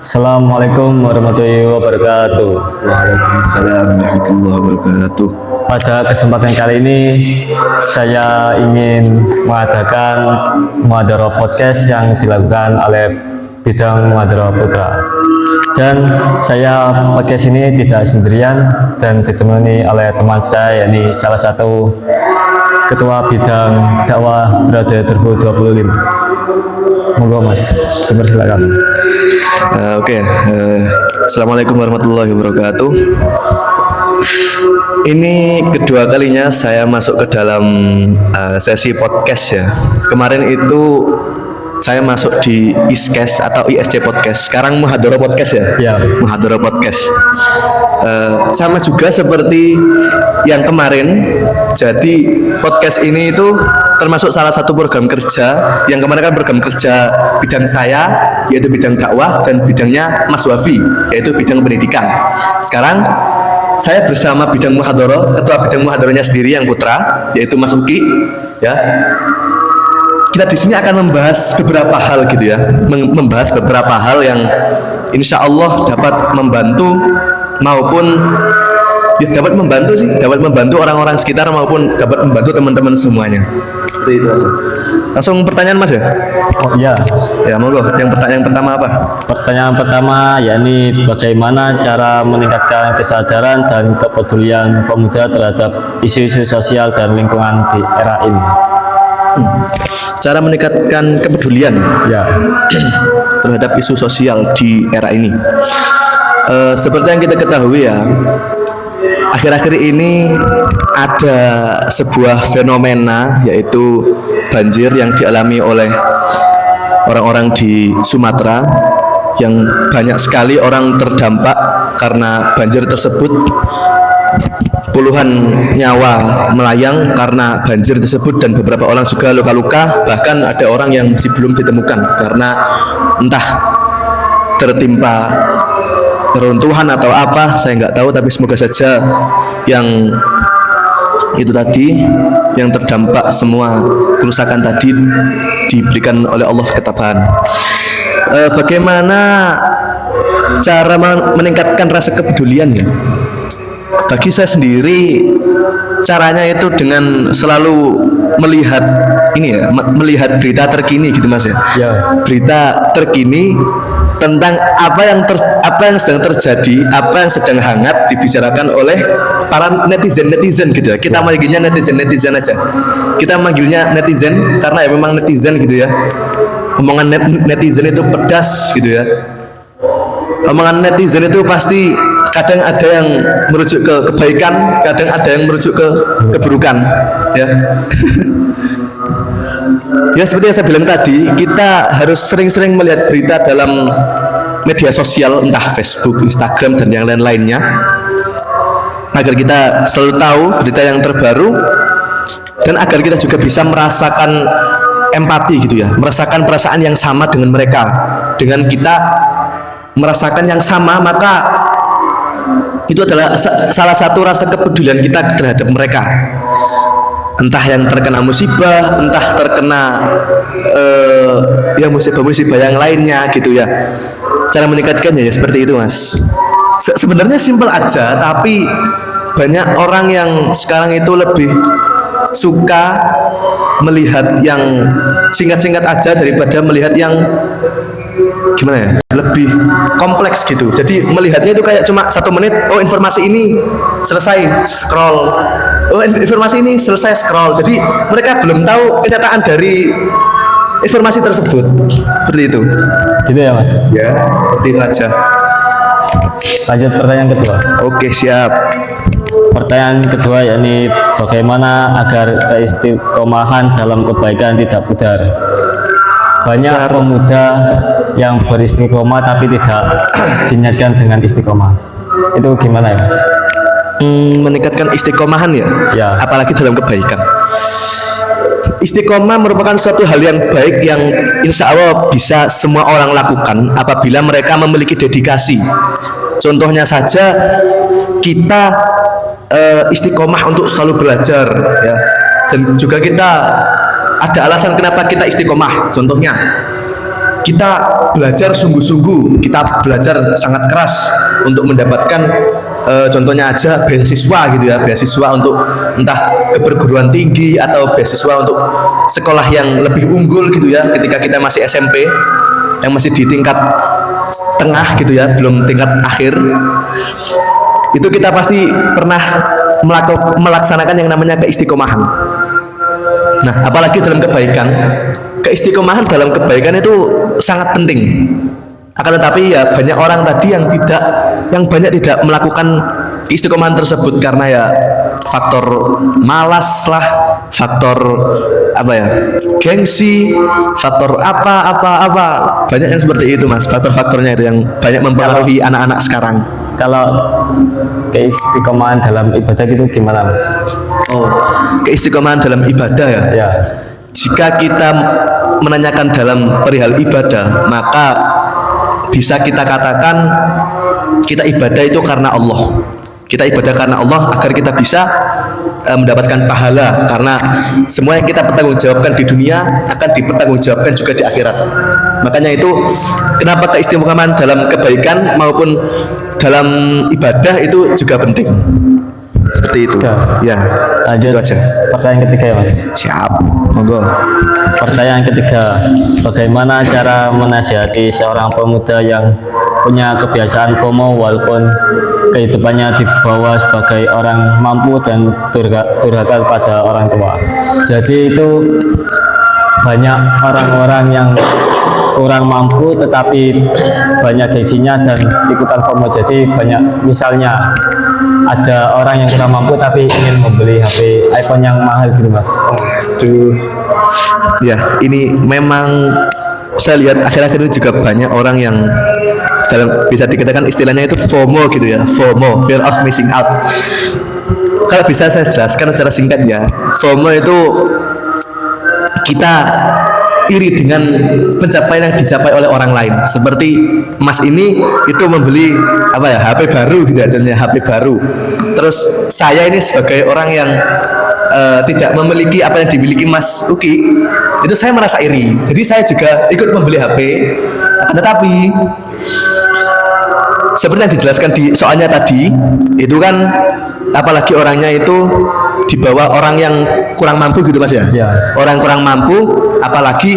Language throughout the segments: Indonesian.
Assalamualaikum warahmatullahi wabarakatuh. Waalaikumsalam warahmatullahi wabarakatuh. Pada kesempatan kali ini saya ingin mengadakan Muhadharah podcast yang dilakukan oleh Bidang Muhadharah Putra. Dan saya podcast ini tidak sendirian dan ditemani oleh teman saya, yakni salah satu Ketua Bidang Dakwah Berada Turbo 25. Monggo Mas, dipersilakan. Assalamualaikum warahmatullahi wabarakatuh. Ini kedua kalinya saya masuk ke dalam sesi podcast ya. Kemarin itu saya masuk di ISCast atau ISC Podcast. Sekarang Muhadharah Podcast ya. Ya. Muhadharah Podcast. Sama juga seperti yang kemarin. Jadi podcast ini itu termasuk salah satu program kerja yang kemarin kan program kerja bidang saya yaitu bidang dakwah dan bidangnya Mas Wafi yaitu bidang pendidikan. Sekarang saya bersama bidang muhadharah, ketua bidang muhadharahnya sendiri yang putra yaitu Mas Uki ya. Kita di sini akan membahas beberapa hal gitu ya, membahas beberapa hal yang insya Allah dapat membantu maupun dapat membantu orang-orang sekitar maupun dapat membantu teman-teman semuanya. Seperti itu aja. Langsung pertanyaan Mas ya? Oh iya. Ya monggo. Yang pertanyaan pertama apa? Pertanyaan pertama yakni bagaimana cara meningkatkan kesadaran dan kepedulian pemuda terhadap isu-isu sosial dan lingkungan di era ini. Cara meningkatkan kepedulian Ya. terhadap isu sosial di era ini. Seperti yang kita ketahui ya, akhir-akhir ini ada sebuah fenomena yaitu banjir yang dialami oleh orang-orang di Sumatera yang banyak sekali orang terdampak karena banjir tersebut. Puluhan nyawa melayang karena banjir tersebut dan beberapa orang juga luka-luka, bahkan ada orang yang masih belum ditemukan karena entah tertimpa reruntuhan atau apa, saya nggak tahu, tapi semoga saja yang itu tadi yang terdampak semua kerusakan tadi diberikan oleh Allah ketabahan. Bagaimana cara meningkatkan rasa kepedulian ya? Bagi saya sendiri caranya itu dengan selalu melihat ini ya, melihat berita terkini gitu Mas ya. Ya. Berita terkini tentang apa yang sedang terjadi, apa yang sedang hangat dibicarakan oleh para netizen gitu ya. Kita manggilnya netizen aja. Kita manggilnya netizen karena ya memang netizen gitu ya. Omongan netizen itu pedas gitu ya. Omongan netizen itu pasti kadang ada yang merujuk ke kebaikan, kadang ada yang merujuk ke keburukan ya. Ya seperti yang saya bilang tadi, kita harus sering-sering melihat berita dalam media sosial, entah Facebook, Instagram, dan yang lain-lainnya, agar kita selalu tahu berita yang terbaru dan agar kita juga bisa merasakan empati gitu ya, merasakan perasaan yang sama dengan mereka. Dengan kita merasakan yang sama, maka itu adalah salah satu rasa kepedulian kita terhadap mereka. Entah yang terkena musibah, entah terkena ya musibah-musibah yang lainnya gitu ya. Cara meningkatkannya ya seperti itu Mas. Sebenarnya simpel aja, tapi banyak orang yang sekarang itu lebih suka melihat yang singkat-singkat aja daripada melihat yang gimana ya, lebih kompleks gitu. Jadi melihatnya itu kayak cuma 1 menit, oh informasi ini selesai scroll, oh informasi ini selesai scroll. Jadi mereka belum tahu kenyataan dari informasi tersebut. Seperti itu. Gitu ya Mas. Ya, seperti itu aja. Lanjut pertanyaan kedua. Oke, siap. Pertanyaan kedua yakni bagaimana agar keistiqomahan dalam kebaikan tidak pudar. Banyak pemuda yang beristiqomah tapi tidak diniatkan dengan istiqomah. Itu gimana ya Mas? Meningkatkan istiqomahan ya? Ya. Apalagi dalam kebaikan. Istiqomah merupakan suatu hal yang baik yang insya Allah bisa semua orang lakukan apabila mereka memiliki dedikasi. Contohnya saja kita istiqomah untuk selalu belajar ya, dan juga kita ada alasan kenapa kita istiqomah. Contohnya kita belajar sungguh-sungguh, kita belajar sangat keras untuk mendapatkan contohnya aja beasiswa gitu ya, beasiswa untuk entah ke perguruan tinggi atau beasiswa untuk sekolah yang lebih unggul gitu ya, ketika kita masih SMP yang masih di tingkat tengah gitu ya, belum tingkat akhir, itu kita pasti pernah melaksanakan yang namanya keistiqomahan. Nah, apalagi dalam kebaikan, keistiqomahan dalam kebaikan itu sangat penting. Akan tetapi ya banyak orang tadi yang banyak tidak melakukan keistiqomahan tersebut karena ya faktor malas lah, faktor apa ya, gengsi, faktor apa banyak yang seperti itu Mas. Faktor-faktornya itu yang banyak mempengaruhi anak-anak sekarang. Kalau keistiqomahan dalam ibadah gitu gimana Mas? Oh, keistiqomahan dalam ibadah ya. Ya. Jika kita menanyakan dalam perihal ibadah, maka bisa kita katakan kita ibadah itu karena Allah. Kita ibadah karena Allah agar kita bisa mendapatkan pahala, karena semua yang kita pertanggungjawabkan di dunia akan dipertanggungjawabkan juga di akhirat. Makanya itu kenapa keistiqomahan dalam kebaikan maupun dalam ibadah itu juga penting. Seperti itu. Ya, Lanjut itu aja. pertanyaan ketiga ya Mas. Siap, monggo. Pertanyaan ketiga, bagaimana cara menasihati seorang pemuda yang punya kebiasaan FOMO walaupun kehidupannya dibawa sebagai orang mampu dan durhaka kepada orang tua. Jadi itu banyak orang-orang yang kurang mampu tetapi banyak gengsinya dan ikutan FOMO. Jadi banyak, misalnya ada orang yang kurang mampu tapi ingin membeli HP iPhone yang mahal gitu Mas. Aduh. Ya, ini memang saya lihat akhir-akhir ini juga banyak orang yang bisa dikatakan istilahnya itu FOMO gitu ya, FOMO, fear of missing out. Kalau bisa saya jelaskan secara singkat ya, FOMO itu kita iri dengan pencapaian yang dicapai oleh orang lain. Seperti Mas ini itu membeli apa ya, HP baru gitu ya, contohnya HP baru. Terus saya ini sebagai orang yang tidak memiliki apa yang dimiliki Mas Uki, itu saya merasa iri. Jadi saya juga ikut membeli HP. Tetapi seperti yang dijelaskan di soalnya tadi, itu kan apalagi orangnya itu di bawah orang yang kurang mampu gitu Mas ya. Yes. Orang kurang mampu, apalagi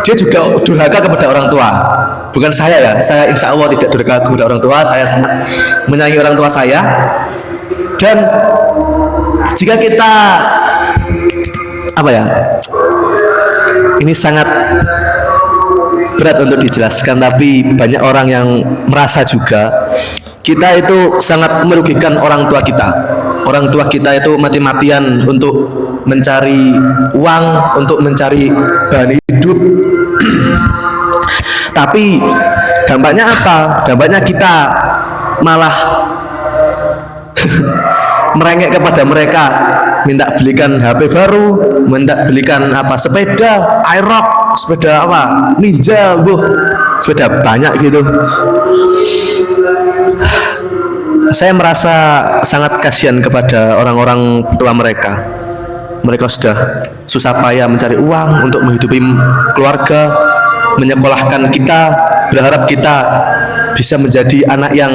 dia juga durhaka kepada orang tua. Bukan saya ya, saya insya Allah tidak durhaka kepada orang tua. Saya sangat menyayangi orang tua saya. Dan jika kita apa ya, ini sangat berat untuk dijelaskan, tapi banyak orang yang merasa juga kita itu sangat merugikan orang tua kita. Orang tua kita itu mati-matian untuk mencari uang, untuk mencari bahan hidup. Tapi dampaknya apa? Dampaknya kita malah merengek kepada mereka, minta belikan HP baru, minta belikan apa, sepeda Aerox, sepeda apa, Ninja, sepeda banyak gitu. Saya merasa sangat kasihan kepada orang-orang tua mereka. Mereka sudah susah payah mencari uang untuk menghidupi keluarga, menyekolahkan kita, berharap kita bisa menjadi anak yang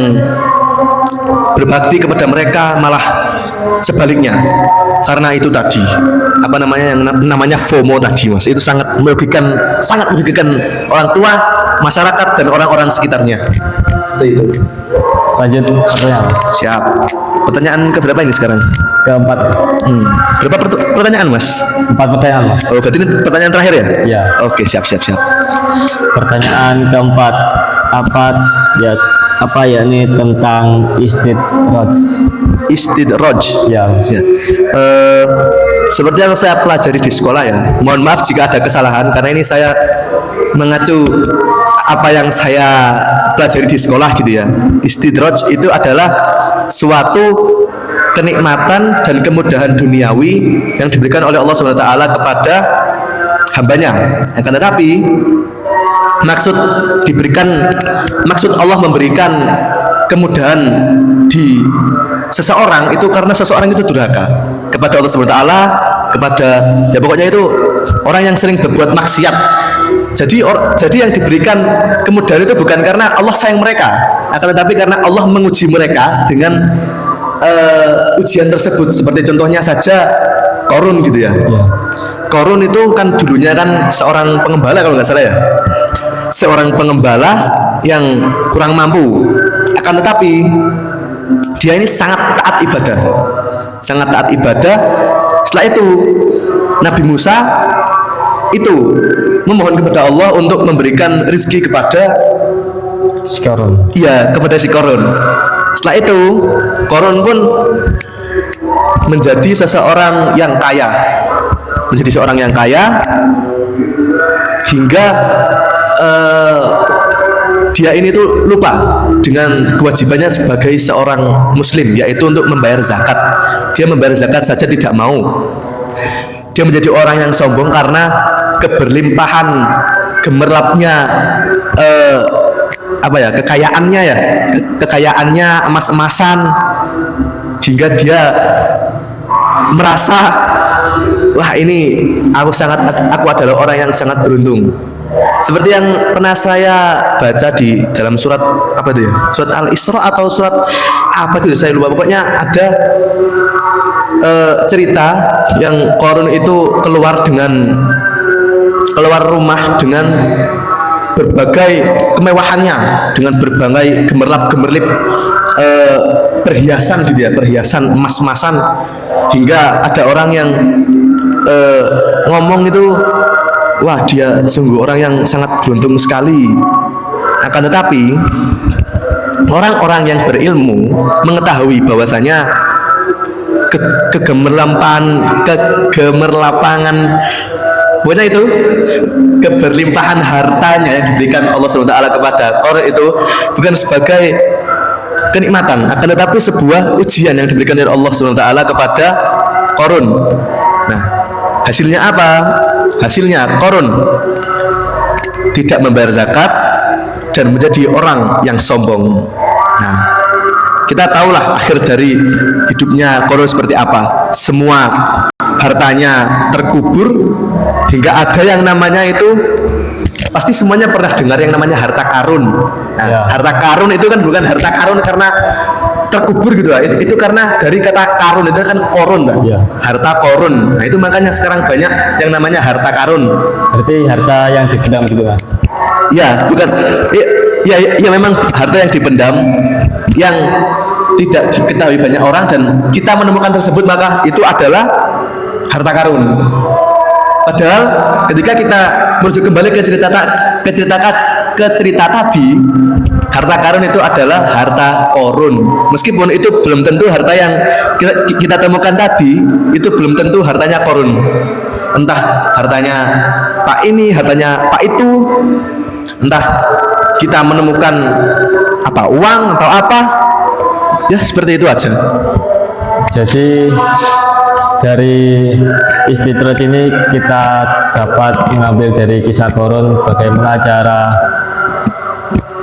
berbakti kepada mereka, malah sebaliknya. Karena itu tadi, apa namanya, yang namanya FOMO tadi Mas, itu sangat merugikan orang tua, masyarakat dan orang-orang sekitarnya. Seperti itu. Lanjut pertanyaan Mas. Siap. Pertanyaan ke berapa ini sekarang? Keempat. Berapa pertanyaan Mas? 4 pertanyaan Mas. Oh, berarti ini pertanyaan terakhir ya? Ya. Oke, siap. Pertanyaan keempat, apa ya ini tentang istidroj. Ya. Mas. Seperti yang saya pelajari di sekolah ya. Mohon maaf jika ada kesalahan karena ini saya mengacu apa yang saya pelajari di sekolah gitu ya. Istidroj itu adalah suatu kenikmatan dan kemudahan duniawi yang diberikan oleh Allah SWT kepada hambanya. Akan tetapi maksud Allah memberikan kemudahan di seseorang itu karena seseorang itu durhaka kepada Allah SWT, kepada ya pokoknya itu orang yang sering berbuat maksiat. Jadi yang diberikan kemudahan itu bukan karena Allah sayang mereka, akan tetapi karena Allah menguji mereka dengan ujian tersebut. Seperti contohnya saja Korun gitu ya. Korun itu kan dulunya kan seorang pengembala kalau nggak salah ya, seorang pengembala yang kurang mampu, akan tetapi dia ini sangat taat ibadah, sangat taat ibadah. Setelah itu Nabi Musa itu memohon kepada Allah untuk memberikan rezeki kepada Sekarang. iya, kepada si Korun. Setelah itu Korun pun menjadi seseorang yang kaya, menjadi seorang yang kaya hingga dia ini tuh lupa dengan kewajibannya sebagai seorang muslim, yaitu untuk membayar zakat. Dia membayar zakat saja tidak mau. Dia menjadi orang yang sombong karena keberlimpahan, gemerlapnya kekayaannya ya, kekayaannya emas-emasan, hingga dia merasa, wah ini aku adalah orang yang sangat beruntung. Seperti yang pernah saya baca di dalam surat apa itu ya, surat Al-Isra atau surat apa gitu, saya lupa. Pokoknya ada cerita yang Korun itu keluar rumah dengan berbagai kemewahannya, dengan berbagai gemerlap-gemerlip perhiasan gitu ya, perhiasan emas-emasan, hingga ada orang yang ngomong itu, wah dia sungguh orang yang sangat beruntung sekali. Akan tetapi orang-orang yang berilmu mengetahui bahwasanya kegemerlapangan, pokoknya itu keberlimpahan hartanya yang diberikan Allah SWT kepada Korun itu bukan sebagai kenikmatan, akan tetapi sebuah ujian yang diberikan oleh Allah SWT kepada Korun. Nah, hasilnya apa? Hasilnya Korun tidak membayar zakat dan menjadi orang yang sombong. Nah, kita tahulah akhir dari hidupnya Korun seperti apa. Semua hartanya terkubur, hingga ada yang namanya itu, pasti semuanya pernah dengar yang namanya harta karun. Nah, harta karun itu kan bukan harta karun karena terkubur gitu lah. Itu karena dari kata karun itu kan korun, Pak. Harta korun. Nah, itu makanya sekarang banyak yang namanya harta karun. Berarti harta yang dipendam gitu, Mas? Ya, bukan. Ya memang harta yang dipendam, yang tidak diketahui banyak orang, dan kita menemukan tersebut, maka itu adalah harta karun. Padahal ketika kita merujuk kembali ke cerita tadi, harta karun itu adalah harta korun. Meskipun itu belum tentu harta yang kita temukan tadi itu belum tentu hartanya korun. Entah hartanya Pak ini, hartanya Pak itu, entah kita menemukan apa, uang atau apa, ya seperti itu aja. Jadi dari istitrat ini kita dapat mengambil dari kisah Korun bagaimana cara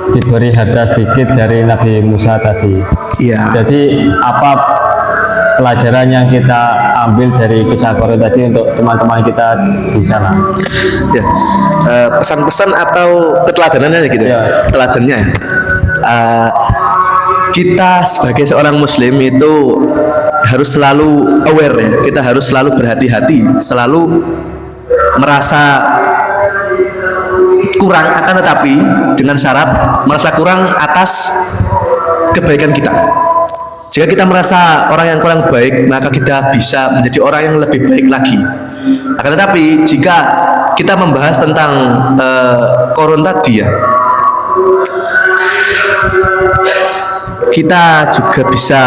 diberi harta sedikit dari Nabi Musa tadi. Iya. Jadi apa pelajaran yang kita ambil dari kisah Korun tadi untuk teman-teman kita di sana? Ya, pesan-pesan atau keteladanannya gitu ya. Teladannya. Kita sebagai seorang muslim itu harus selalu aware ya. Kita harus selalu berhati-hati, selalu merasa kurang, akan tetapi dengan syarat merasa kurang atas kebaikan kita. Jika kita merasa orang yang kurang baik, maka kita bisa menjadi orang yang lebih baik lagi. Akan tetapi jika kita membahas tentang Korun tadi ya, kita juga bisa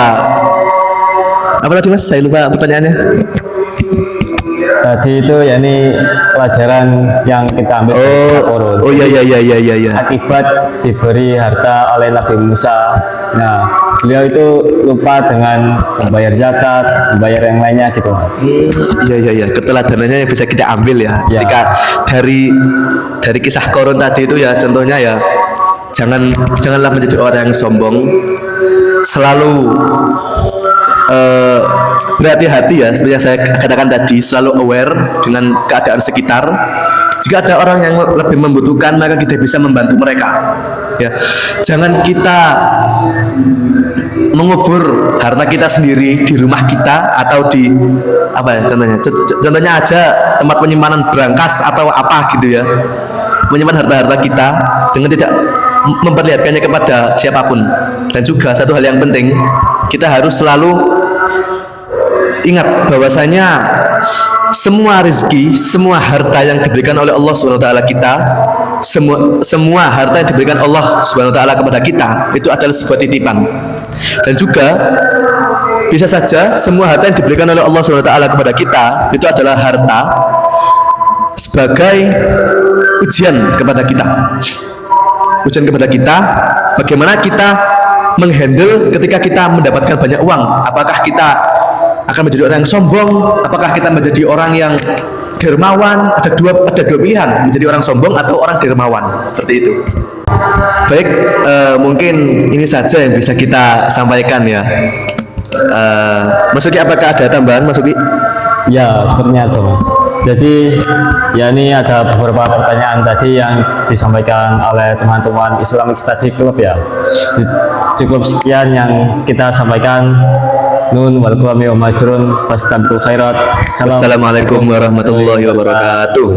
apa tadi, Mas? Saya lupa pertanyaannya. Tadi itu yakni pelajaran yang kita ambil dari kisah Korun. Oh iya. Akibat diberi harta oleh Nabi Musa. Nah, beliau itu lupa dengan membayar zakat, membayar yang lainnya gitu, Mas. Iya. Keteladanannya yang bisa kita ambil ya. Jika dari kisah Korun tadi itu ya, contohnya ya, janganlah menjadi orang yang sombong. Selalu berhati-hati ya, seperti yang saya katakan tadi, selalu aware dengan keadaan sekitar. Jika ada orang yang lebih membutuhkan, maka kita bisa membantu mereka. Ya, jangan kita mengubur harta kita sendiri di rumah kita atau di apa ya contohnya. Contohnya aja tempat penyimpanan berangkas atau apa gitu ya. Menyimpan harta-harta kita dengan tidak memperlihatkannya kepada siapapun. Dan juga satu hal yang penting, kita harus selalu ingat bahwasanya semua rezeki, semua harta yang diberikan oleh Allah Subhanahu wa taala kita, semua harta yang diberikan Allah Subhanahu wa taala kepada kita itu adalah sebuah titipan. Dan juga bisa saja semua harta yang diberikan oleh Allah Subhanahu wa taala kepada kita itu adalah harta sebagai ujian kepada kita. Ujian kepada kita, bagaimana kita menghandle ketika kita mendapatkan banyak uang. Apakah kita akan menjadi orang yang sombong? Apakah kita menjadi orang yang dermawan? Ada dua pilihan, menjadi orang sombong atau orang dermawan. Seperti itu. Baik, mungkin ini saja yang bisa kita sampaikan ya. Mas Uki, apakah ada tambahan, Mas Uki? Ya, sepertinya itu, Mas. Jadi, ya ini ada beberapa pertanyaan tadi yang disampaikan oleh teman-teman Islamic Study Club ya. Cukup sekian yang kita sampaikan. Nun wal qawmi wa masrun fastabiqul khairat. Assalamualaikum warahmatullahi wabarakatuh.